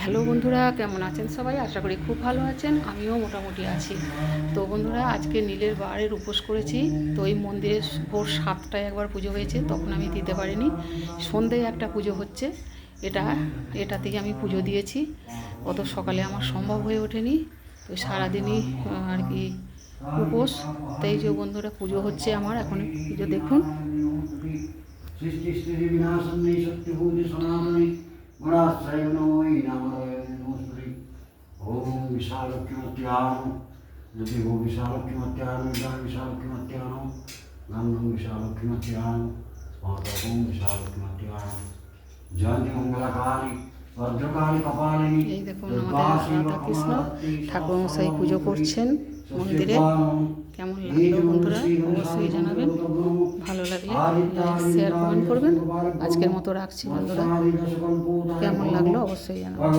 Hello বন্ধুরা, কেমন আছেন সবাই? আশা করি খুব ভালো আছেন। আমিও মোটামুটি আছি। তো বন্ধুরা, আজকে নীলের বারের উপোস করেছি। তো এই মন্দিরে ভোর 7টায় একবার পুজো হয়েছে, তখন আমি দিতে পারিনি। সন্ধ্যায় একটা পুজো হচ্ছে, এটা থেকে আমি পুজো দিয়েছি। অত সকালে আমার সম্ভব হয়ে ওঠেনি। তো সারাদিনই আর কি উপোস। তাই যে বন্ধুরা, পুজো হচ্ছে আমার এখন। পুজো দেখুন। সৃষ্টি স্থিতি বিনাশন্নে সত্যভূতি সনাতনে গুণাশ্রয় নমোই নারায়ণ নমস্তে। ওম বিশালক্ষিমত্যান যদি ভূ বিশালক্ষিমত্যান ইদং বিশালক্ষিমত্যান গন্ধং বিশালক্ষিমত্যান স্মারকং বিশালক্ষিমত্যান জয়ন্তী মঙ্গলাকালী ভদ্রকালী কপালিনী। এই দেখুন, আমাদের রাধাকৃষ্ণ ঠাকুরমশাই পুজো করছেন মন্দিরে। কেমন লাগলো বন্ধুরা অবশ্যই জানাবেন। ভালো লাগলে লাইক শেয়ার কমেন্ট করবেন। আজকের মতো রাখছি বন্ধুরা। কেমন লাগলো অবশ্যই জানাবেন।